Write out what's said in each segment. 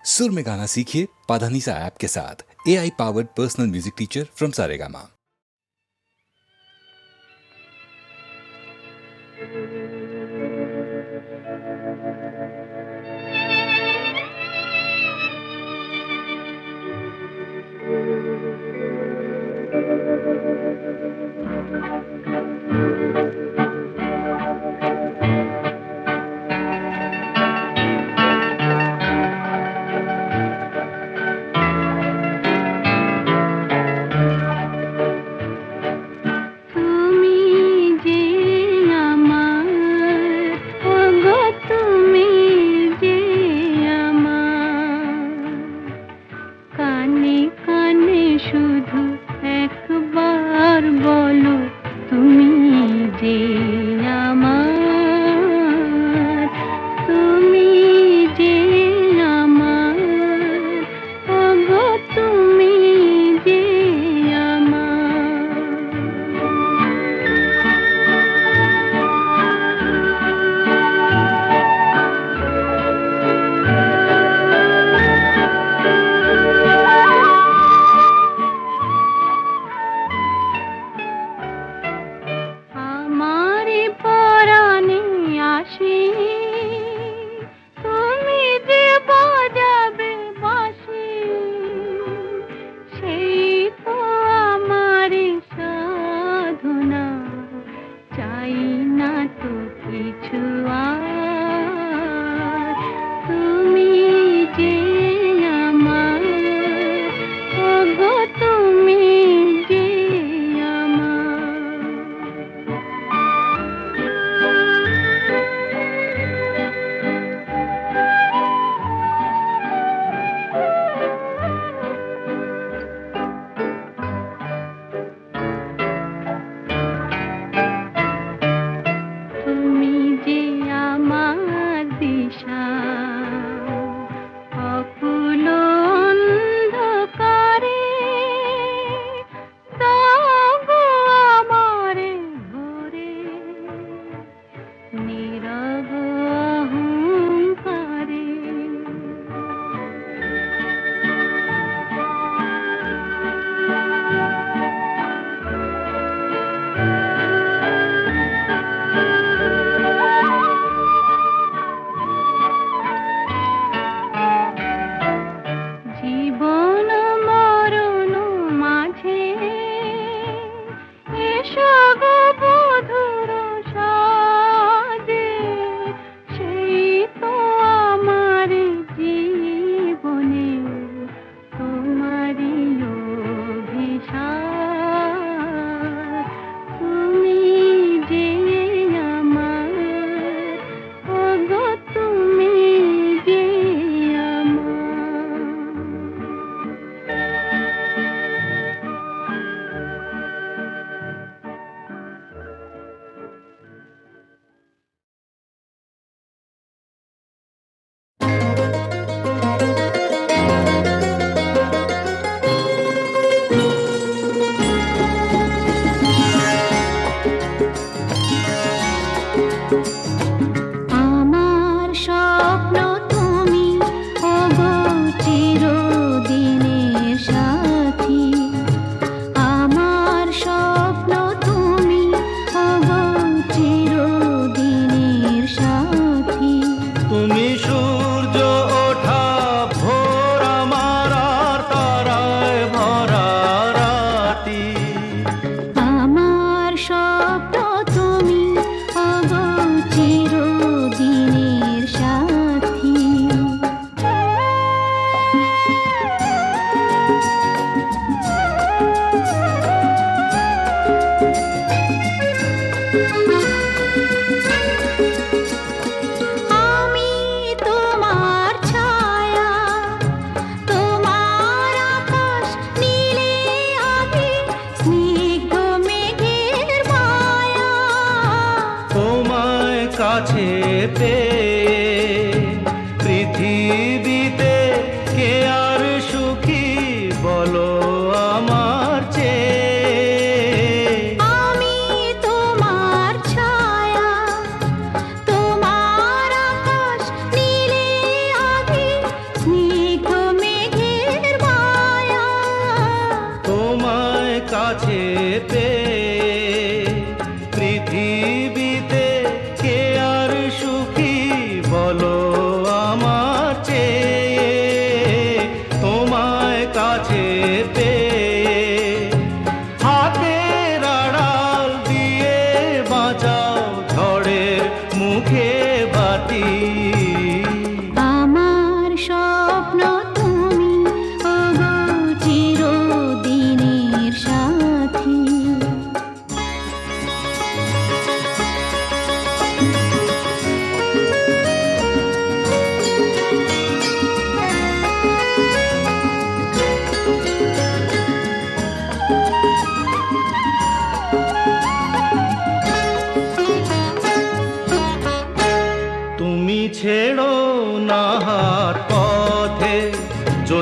सुर में गाना सीखिए पाधानीसा ऐप के साथ। AI powered personal music teacher from Saregama.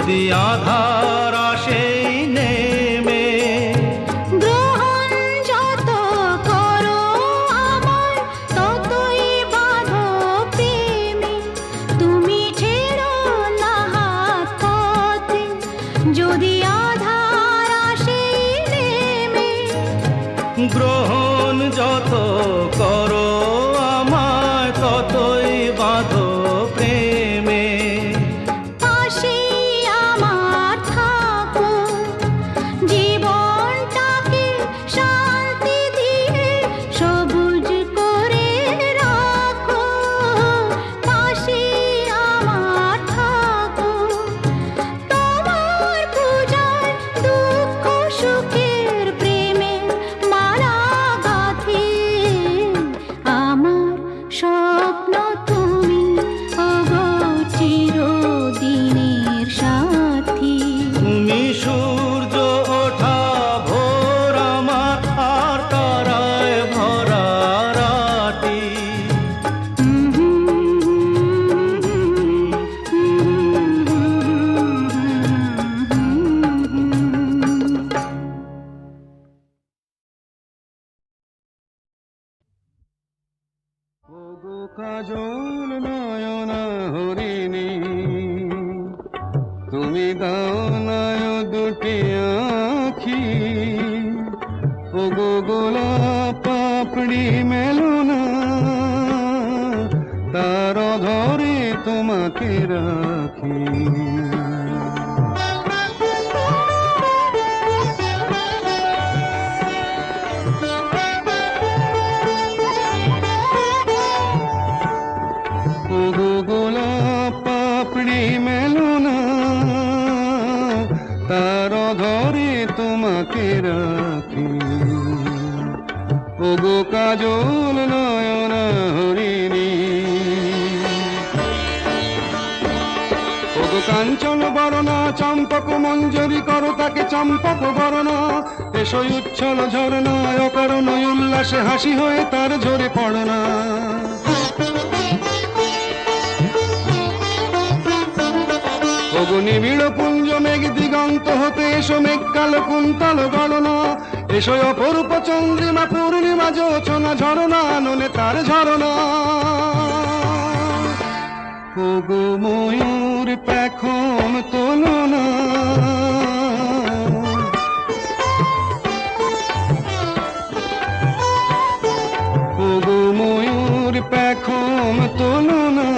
যদি আধার আসে নেমে, গ্রহণ যত করো আমার ততই বাঁধো প্রেমে, তুমি ছেড়ো না হাত পথে যদি আধার আসে নেমে। গ্রহণ যত করো আমায় ততই বাঁধো প্রেমে। পাশে আমার থাকো, জীবনটাকে শান্তি দিয়ে সবুজ করে রাখো। পাশে আমার থাকো, তোমার পূজায় দুঃখ সুখের প্রেমে মালা গাঁথি। আমার স্বপ্ন তুমি ওগো চিরদিনের সাথী। তুমি সূর্য ওঠা ভোর আমার আর তারায় ভরা রাতি। ওগো কাজল নয়না হরিণী, তুমি দাও নয় দুটি আখি। ওগো গোলাপ পাপড়ি মেলো না, তার ধরে তোমাকে রাখি। ওগো গোলাপ পাপড়ি মেলো না, তার ধরে তোমাকে রাখি। ওগো কাজল নয়না হরিণী, ওগো কাঞ্চন বরণা চম্পক মঞ্জরি করো তাকে চম্পক বরণা। এসো উচ্ছল ঝরনা অকারণ উল্লাসে হাসি হয়ে তার ঝরে পড়না। ওগো নিবিড় পুঞ্জ মেঘ দিগন্ত হতে এসো মেঘ কালো কুন্তল গণনা। এসো অপরূপ চন্দ্রিমা পূর্ণিমা জোছনা ঝরনা ননে তার ঝরনা। ওগো ময়ূর পেখম তোলো না, ওগো ময়ূর পেখম তোলো না,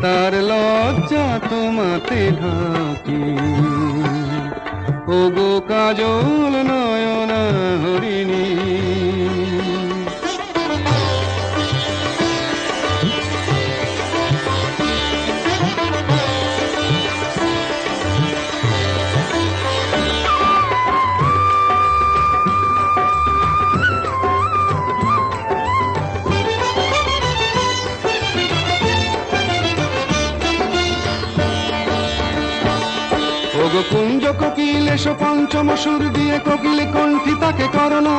তার লজ্জা তোমাতে ঢাকি। ওগো কাজল নয়না হরিণী, ওগো কুঞ্জ কোকিল এসো পঞ্চম সুর দিয়ে কোকিল কণ্ঠী তাকে করোনা।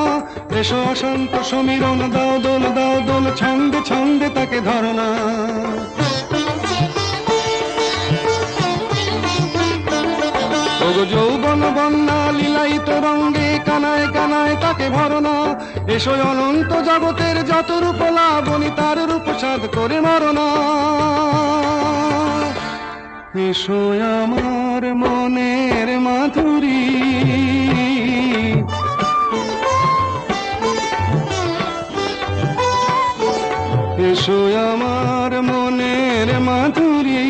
এসো অশান্ত সমীরণ দাও দোল ছন্দে ছন্দে তাকে ধরনা। ওগো যৌবন বন্যা লীলায়িত রঙ্গে কানায় কানায় তাকে ভরনা। এসো অনন্ত জগতের যত রূপ লাবণী তার রূপ সাধ করে মরনা। এসো আমার মনের মাধুরী, এসো আমার মনের মাধুরী,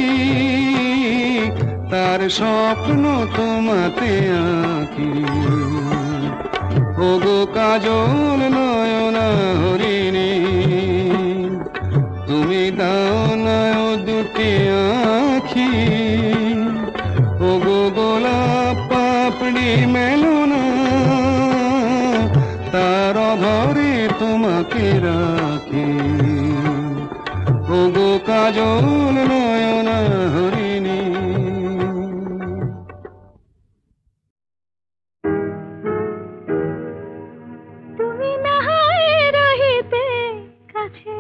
তার স্বপ্ন তোমাতে আঁকি। ওগো কাজল নয়না হরিণী, তুমি দাও নয় দুটি আঁখি। ওগো গোলাপ পাপড়ি মেলো না, তার ধরে তোমাকে রাখি। ওগো কাজল নয়না হরিণী। তুমি না হয় রহিতে কাছে,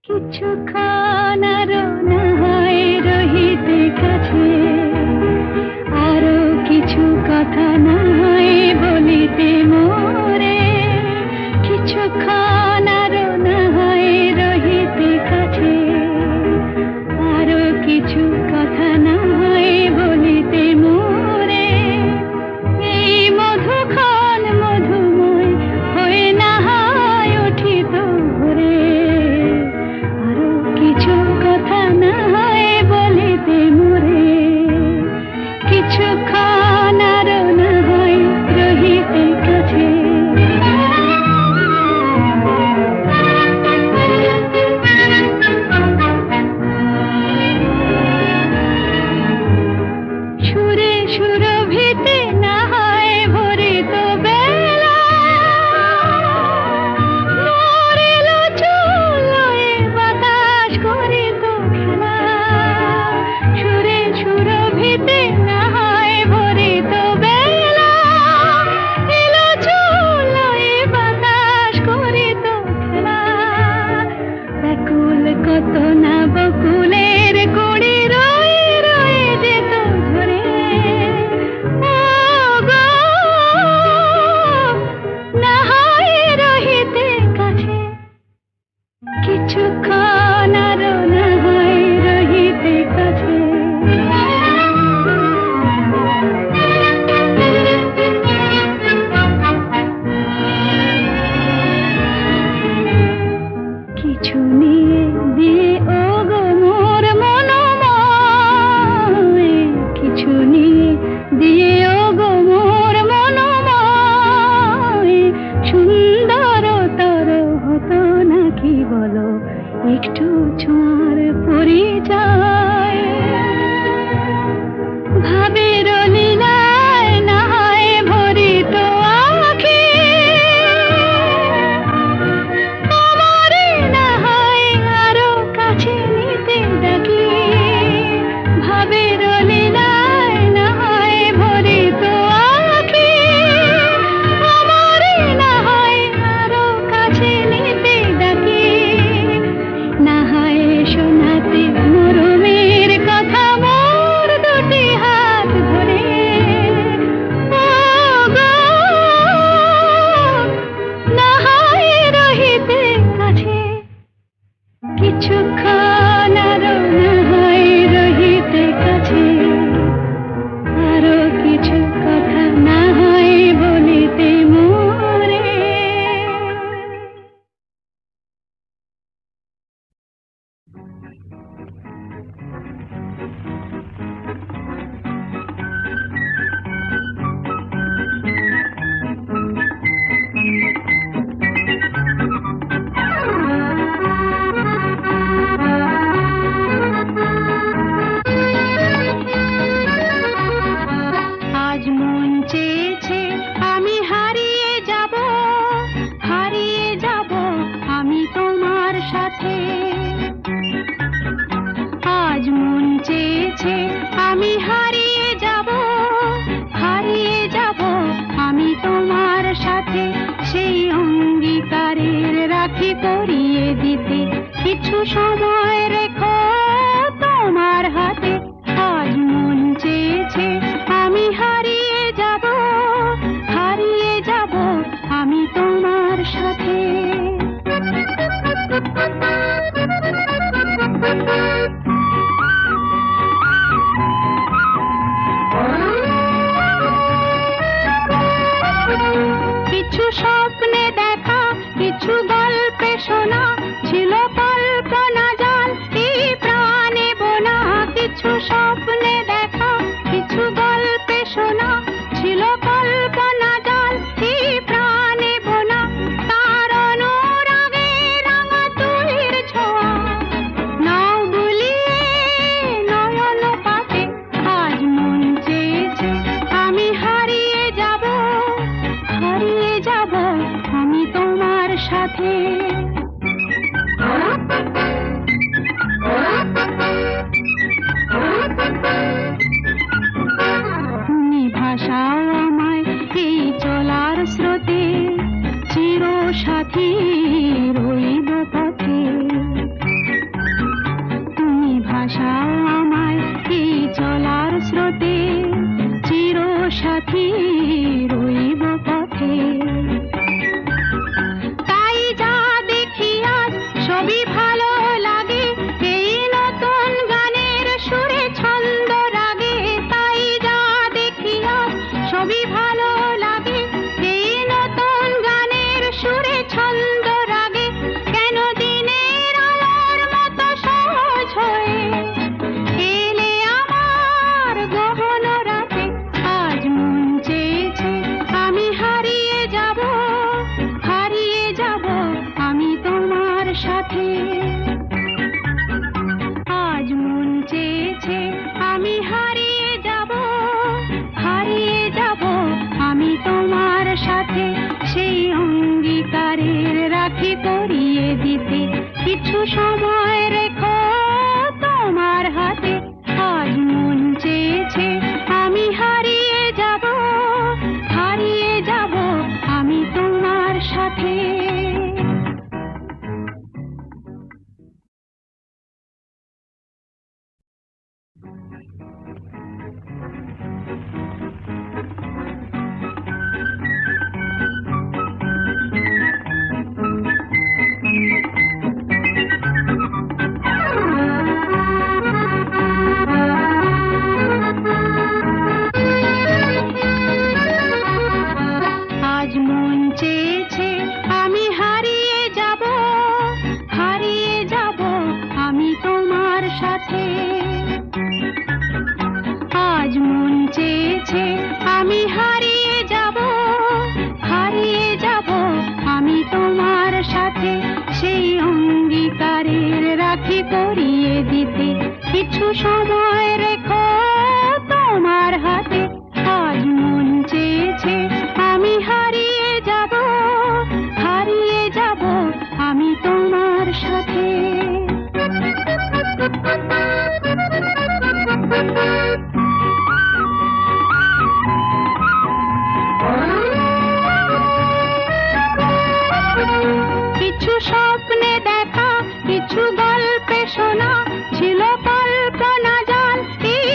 কিছুক্ষণ আরো না হয় রহিতে মন চেয়েছে আমি হারিয়ে যাব, হারিয়ে যাব আমি তোমার সাথে, সেই অঙ্গীকারের রাখি পরিয়ে দিতে কিছু সময় রেখো তোমার হাতে। আজ মন চেয়েছে আমি হারিয়ে যাব, হারিয়ে যাব আমি তোমার সাথে। কিছু স্বপ্নে দেখা, কিছু গল্পে শোনা, ছিল কল্পনা জাল এই প্রাণে বোনা। কিছু স্বপ্নে দেখা, কিছু গল্পে শোনা, ছিল কল্পনা জাল এই প্রাণে বোনা। তার অনুরাগে রাঙা তুলির ছোঁয়া নাও বুলিয়ে নয়ন পাতে। আজ মন চেয়েছে আমি হারিয়ে যাব, হারিয়ে যাব আমি তোমার সাথে। তুমি ভাষাও আমায় এই চলার স্রোতে, চির সাথী রইব পথে। তুমি ভাষাও আমায় এই চলার স্রোতে, চির সাথী রইব পথে। তাই যা দেখি আজ সবই ভালো লাগে, এই নতুন গানের সুরে ছন্দ রাগে। তাই যা দেখি আজ সবই ভালো লাগে, এই নতুন গানের সুরে ছন্দ রাগে। কেন দিনের আলোর মতো সহজ হয়ে এলে আমার গহন রাতে। আজ মন চেয়েছে আমি হারিয়ে যাব, হারিয়ে যাব আমি তোমার সাথে। আজ মন চেয়েছে আমি হারিয়ে যাব, হারিয়ে যাব আমি তোমার সাথে, সেই অঙ্গীকারের রাখি পরিয়ে দিতে কিছু সময় রেখো তোমার হাতে। আজ মন চেয়েছে আমি হারিয়ে যাব, হারিয়ে যাব আমি তোমার সাথে। আজ মন চেয়েছে আমি হারিয়ে যাব, হারিয়ে যাব আমি তোমার সাথে। আজ মন চেয়েছে আমি হারিয়ে যাব, হারিয়ে যাব আমি তোমার সাথে, সেই অঙ্গীকারের রাখি পরিয়ে দিতে কিছু সময় রেখো তোমার হাতে। আজ মন চেয়েছে আমি হারিয়ে যাব, হারিয়ে যাব আমি তোমার সাথে। কিছু স্বপ্নে দেখা, কিছু গল্পে শোনা, ছিল কল্পনা জাল এই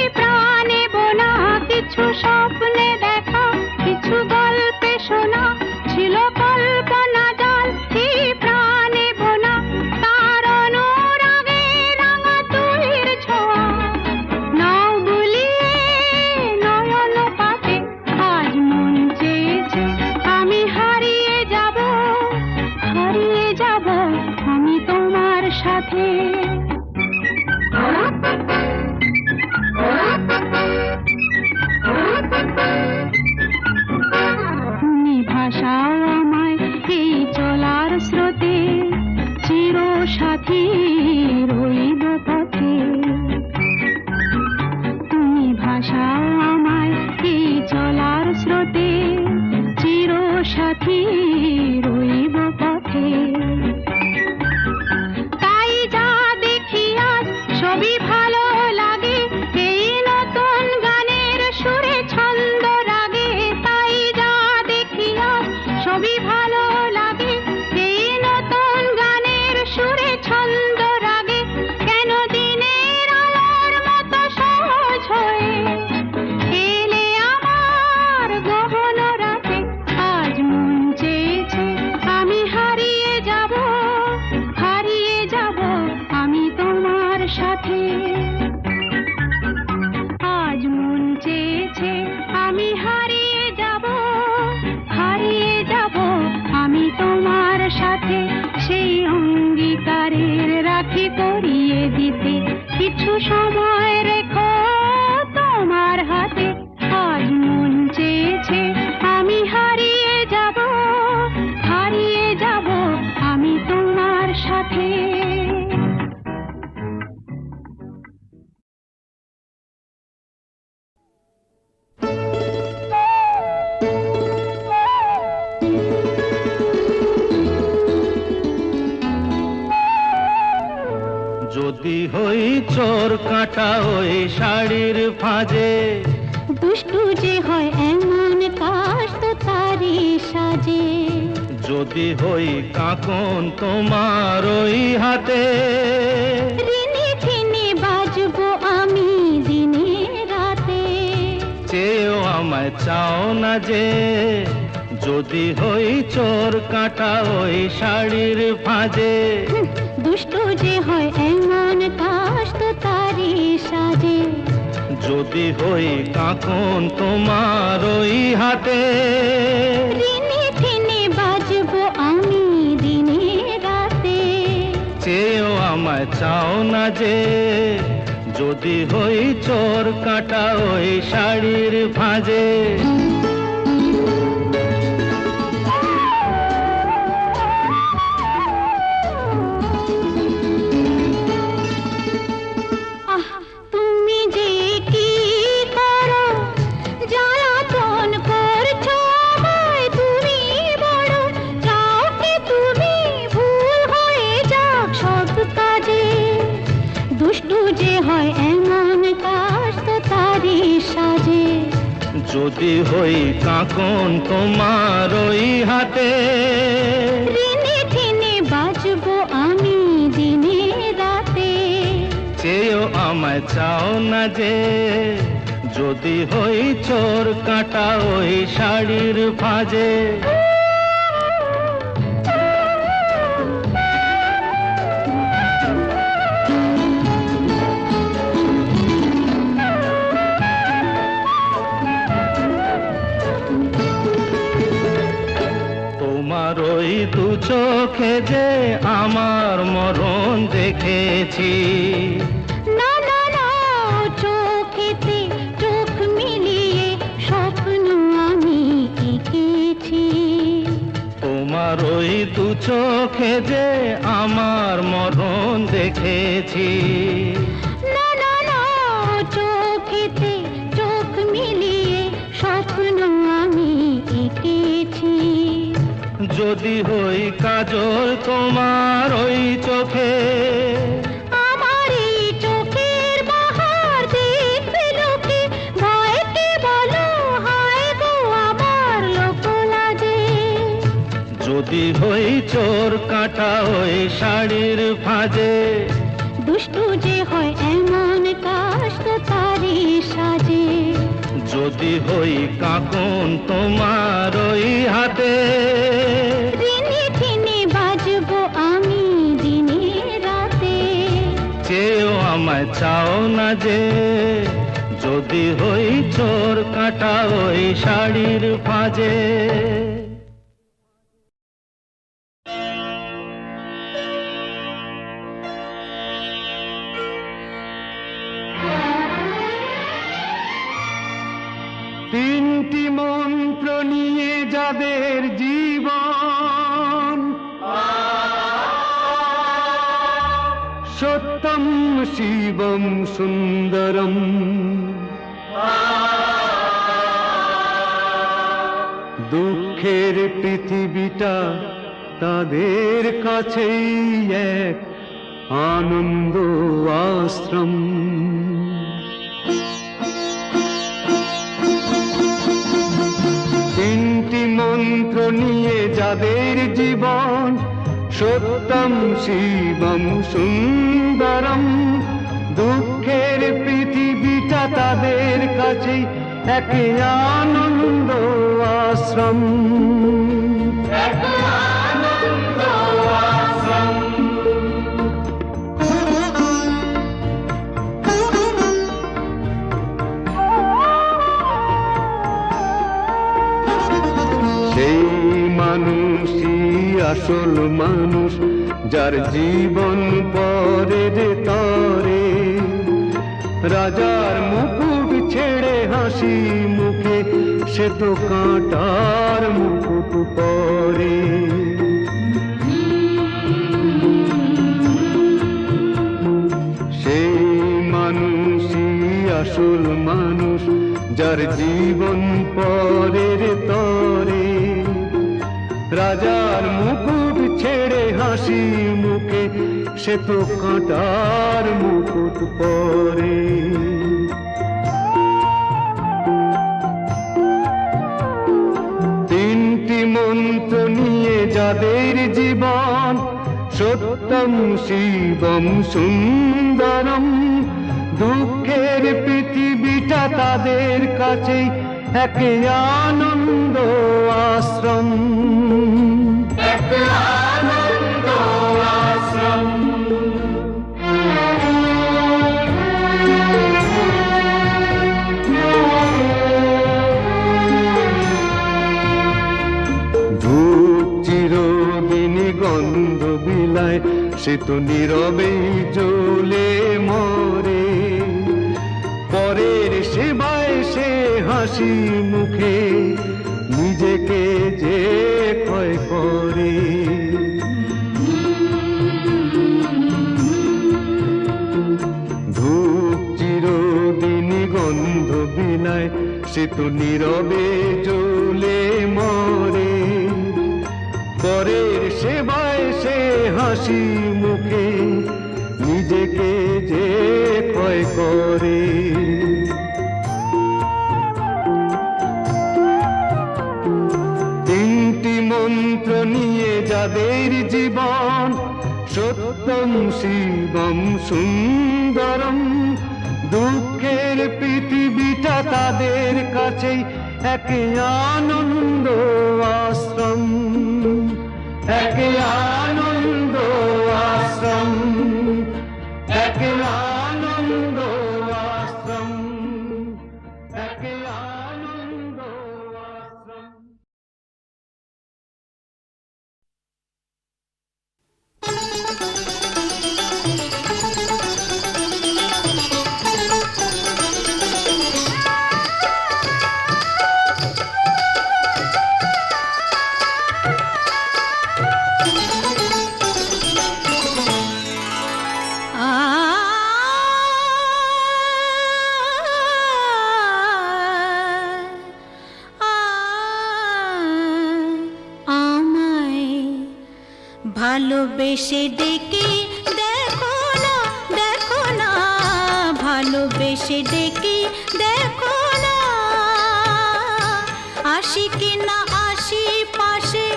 সময় রেখো তোমার হাতে। আজ মন চেয়েছে আমি হারিয়ে যাব, হারিয়ে যাব আমি তোমার সাথে। যদি হই চোর কাটা ওই শাড়ির ফাঁজে, দুষ্টু যে হয় এমন কাশ তো তারি সাজে। যদি হই কাকন তোমার ওই হাতে, রিনি ঝিনি বাজবো আমি দিনে রাতে। চেয়েও আমায় চাও না যে, যদি হই চোর কাটা ওই শাড়ির ফাঁজে। দুষ্টু যে হয় এমন কাশ তো তারি সাজে। যদি হই কাকন তোমার ওই হাতে, রিনি ঝিনি বাজবো আমি দিনে রাতে। চেয়েও আমায় চাও না যে, যদি হই চোর কাটা ওই শাড়ির ফাঁজে। আহ তুমি যে কি করো, জ্বালাতন করছো আমায় তুমি বড়। চাও কি তুমি ভুল হয়ে যাক সব কাজে। দুষ্টু যে হয় এমন কাশ তো তারি সাজে। যদি হই কাকন তোমার ওই হাতে, রিনি ঝিনি বাজবো আমি দিনে রাতে। চেয়েও আমায় চাও না যে, যদি হই চোর কাটা ওই শাড়ির ফাঁজে। তোমার ওই দু চোখে যে আমার মরণ দেখেছি। না না না চোখেতে চোখ মিলিয়ে স্বপ্ন আমি এঁকেছি। তোমার ওই দু চোখে যে আমার মরণ দেখেছি। না না না চোখেতে চোখ মিলিয়ে স্বপ্ন আমি এঁকেছি। যদি হই কাজল তোমার ওই চোখে, আমার এই চোখের বাহার দেখবে লোকে। ভয়কে বলো হায় গো আমার লোক লাজে। যদি হই চোর কাটা ওই শাড়ির ফাঁজে। দুষ্টু যে হয় এমন কাশ তো তারি সাজে। যদি হই কাকন তোমার ওই হাতে, রিনি ঝিনি বাজবো আমি দিনে রাতে। চেয়েও আমায় চাও না যে, যদি হই চোর কাটা ওই শাড়ির ফাঁজে। তিনটি মন্ত্র নিয়ে যাদের জীবন, সত্যম শিবম সুন্দরম। দুঃখের পৃথিবীটা তাদের কাছেই এক আনন্দ আশ্রম। তিনটি মন্ত্র নিয়ে যাদের জীবন, সত্যম শিবম সুন্দরম। দুঃখের পৃথিবীটা তাদের কাছে এক আনন্দ আশ্রম। সেই মানুষই আসল মানুষ, যার জীবন পরে রে তরে। রাজার মুকুট ছেড়ে হাসি মুখে সে তো কাঁটার মুকুট পরে। সেই মানুষই আসল মানুষ, যার জীবন পরের তরে। রাজার মুকুট ছেড়ে হাসি মুখে সে তো কাঁটার মুকুট পরে। তিনটি মন্ত্র নিয়ে যাদের জীবন, সত্যম শিবম সুন্দরম, দুঃখের পৃথিবীটা তাদের কাছেই এক আনন্দ আশ্রম। এক আনন্দ আশ্রম। ধূপ চিরদিনই গন্ধ বিলায়, সে তো নীরবেই জ্বলে মরে। পরের সেবায় সে হাসি মুখে নিজেকে যে ক্ষয় করে। ধূপ চিরদিনই গন্ধ বিলায়, সে তো নীরবে জ্বলে মরে। পরের সেবায় সে হাসি মুখে নিজেকে যে ক্ষয় করে। তিনটি মন্ত্র নিয়ে যাদের জীবন, সত্যম শিবম সুন্দরম, দুঃখের পৃথিবীটা তাদের কাছেই এক আনন্দ আশ্রম। এক আনন্দ আশ্রম। এক আনন্দ আশ্রম। এক আনন্দ আশ্রম। ভালোবেসে ডেকে দেখো না, দেখো না, ভালোবেসে ডেকে দেখো না, আসি কিনা আসি পাশে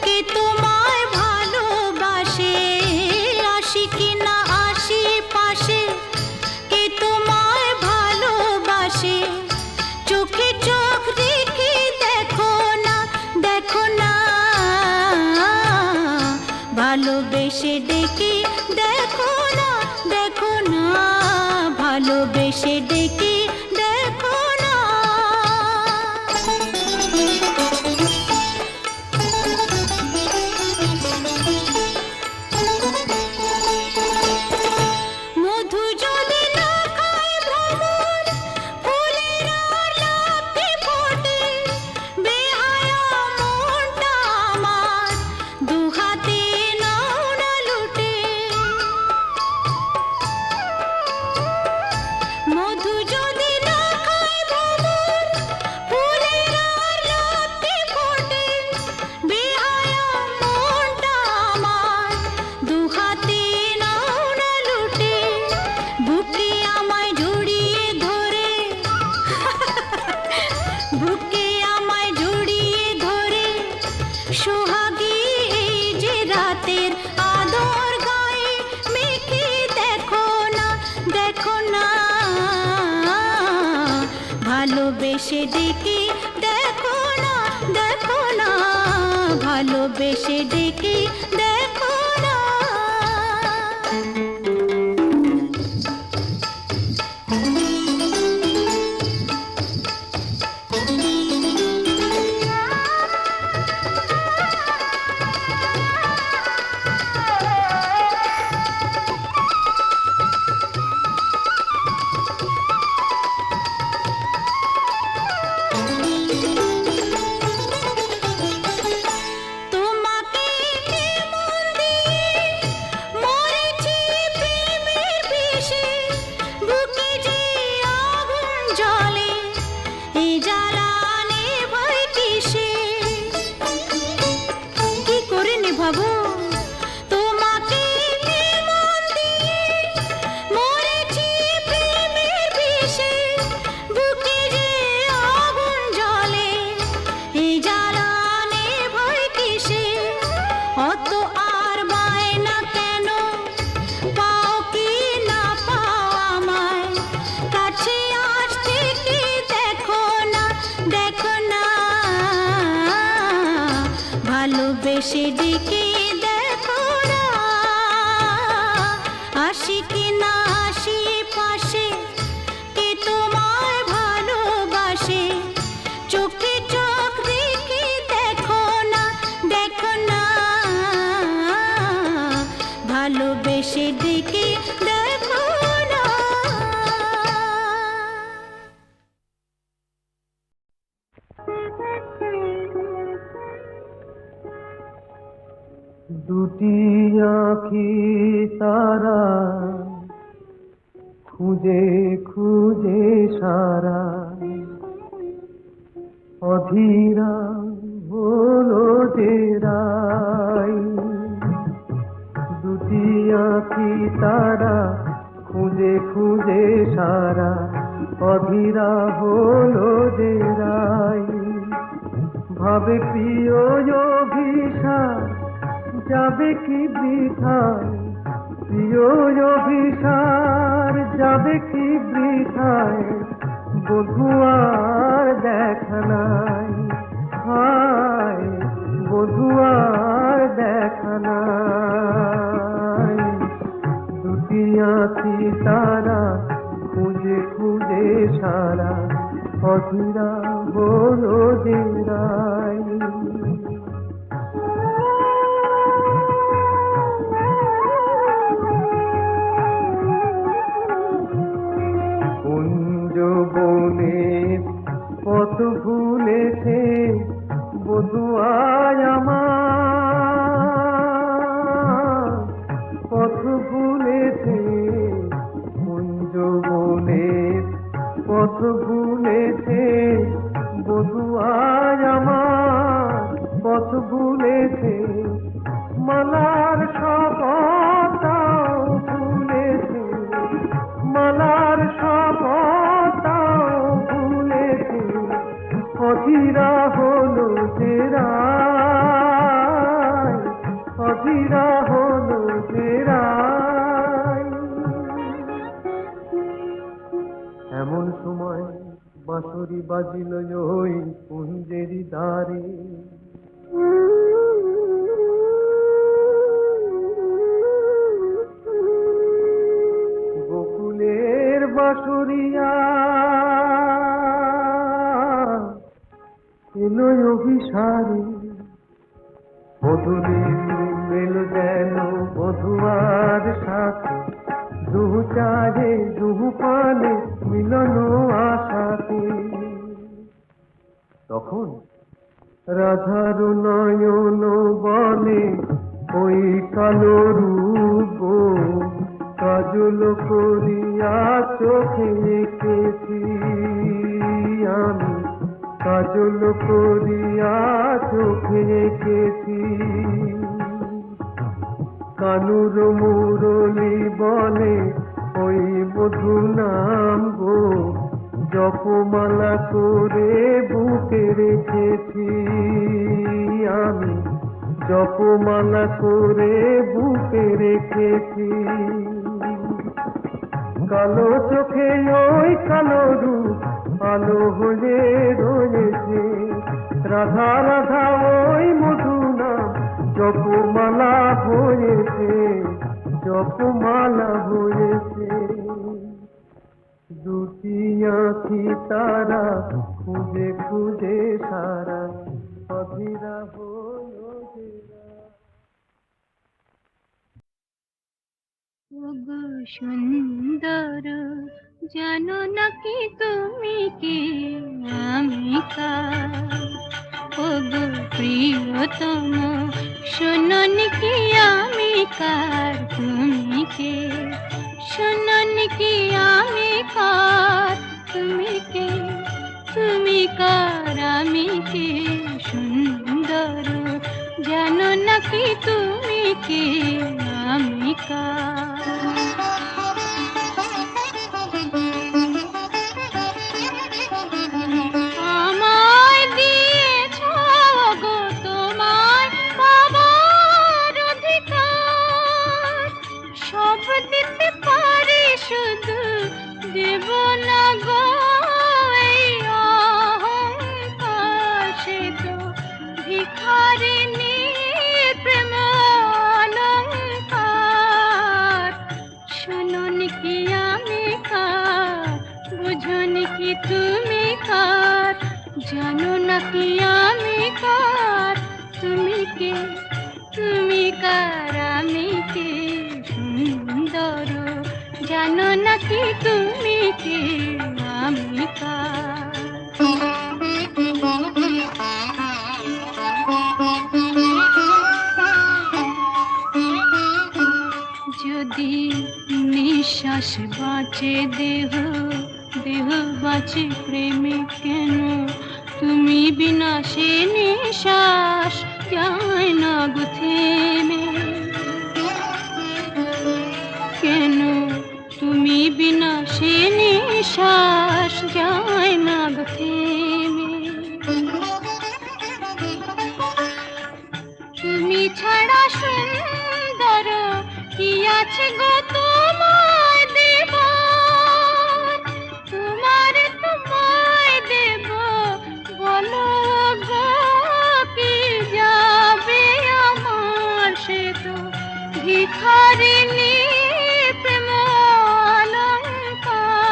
কে তোমায় ভালোবাসে। আসি কিনা আসি পাশে কে তোমায় ভালোবাসে। চোখে চোখ রেখে দেখো না, দেখো না, ভালোবেসে ডেকে দেখো না, দেখো না, ভালোবেসে ডেকে দেখো না। মধু যদি না খায় ভ্রমর, ফুলের আর লাফতে ফোটে, বেহায়া মনটা আমার দুহাতে নাও না লুটে। মধু যদি না খায় ভ্রমর, ফুলের আর লাফতে ফোটে, বেহায়া মনটা আমার দুহাতে নাও না লুটে। বুকে আমায় জড়িয়ে ধরে, বুকে আমায় জড়িয়ে ধরে, সোহাগী এই যে রাতের আদর গায়ে মেখে দেখো না, দেখো না, ভালোবেসে ডেকে দেখো না, দেখো না, ভালোবেসে ডেকে দেখো না। কিসে বুকে যে আগুন জ্বলে এই জ্বালানে ভয় কিসে অত আর বায়না কেন পাও কি না পাও আমায় কাছে আসতে কি দেখো না ভালোবেসে ডেকে দেখো না আসি কি না আসি পাশে কে তোমায় ভালোবাসে চোখে চোখ দেখে দেখো না ভালোবেসে ডেকে দেখো না। দুটি আঁখি তারা খুঁজে খুঁজে সারা অধীরা হলো যে রাই। দুটি আঁখি তারা খুঁজে খুঁজে সারা অধীরা হলো যে রাই। ভাবে প্রিয় অভিশাপ যাবে কি বৃথায়, প্রিয় অভিসার যাবে কি বৃথায়, বধুয়ার দেখা নাই, হায় বধুয়ার দেখা নাই। দুটি আঁখি তারা খুঁজে খুঁজে সারা অধীরা হলো যে রাই। বনের পথ ভুলেছে বধুয়ায় আমার, পথ ভুলেছে কুঞ্জ বনের পথ ভুলেছে বধুয়ায় আমার, পথ ভুলেছে মালার শপথটাও ভুলেছে, মালার শপথটাও ভুলেছে, অধীরা হলো যে রাই, অধীরা হলো যে রাই। এমন সময় বাঁশরি বাজিল ওই কুঞ্জেরি দ্বারে, গোকুলের বাঁশরিয়া এলো অভিসারে, বধূর মেল যেন বধুয়ার সাথে, দুহু চাহে দুহু পানে মিলন আশাতে। তখন রাধার নয়ন বলে ওই কালো রূপ কাজল করিয়া চোখে এঁকেছি আমি, কাজল করিয়া চোখে এঁকেছি। কানুর মুরলি বলে ওই মধু নাম গো, জপমালা করে বুকে রেখেছি আমি, জপমালা করে বুকে রেখেছি। কালো চোখে ওই কালো রূপ আলো হয়ে রয়েছে, রাধা রাধা ওই মধু নাম জপমালা হয়েছে, জপমালা হয়েছে। দুটি আঁখি তারা খুঁজে খুঁজে সারা অধীরা হলো যে রাই। ওগো সুন্দর জানো নাকি তুমি কি আমি কার, ওগো প্রিয়তম শোনো কি আমি কার, তুমি কে শোনো কি আমি কার, তুমি কে তুমি কার আমি কে, সুন্দর জানো নাকি তুমি কে আমি কার। কি তুমি কার, জানো নাকি আমি কার, তুমি কে, তুমি কার, আমি কে, সুন্দর জানো নাকি তুমি কে, আমি কার। যদি নিঃশ্বাস বাঁচে দেহ, দেহ বাঁচে প্রেমে কেন, তুমি বিনা সে নিঃশ্বাস যায় না গো থেমে। কেন তুমি বিনা সে নিঃশ্বাস যায় না গো থেমে। তুমি ছাড়া সুন্দর কি আছে গো তোমায় দেবার, তোমার তোমায় দেব বলো গো কি যাবে আমার, সে তো ভিখারিণী প্রেম অলংকার।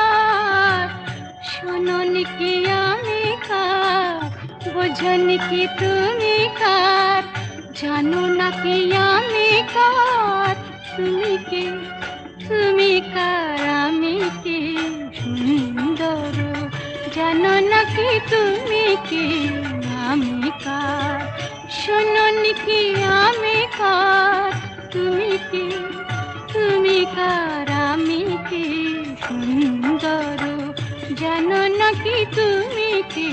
শোনোনি কি আমি কার, বোঝনি কি তুমি কার, জানো নাকি আমি কার, তুমি কে, তুমি কার, আমি কে, সুন্দর জানো নাকি তুমি কে, আমি কার। শোনোনি কি আমি কার, তুমি কে, তুমি কার, আমি কে, সুন্দর জানো নাকি তুমি কে,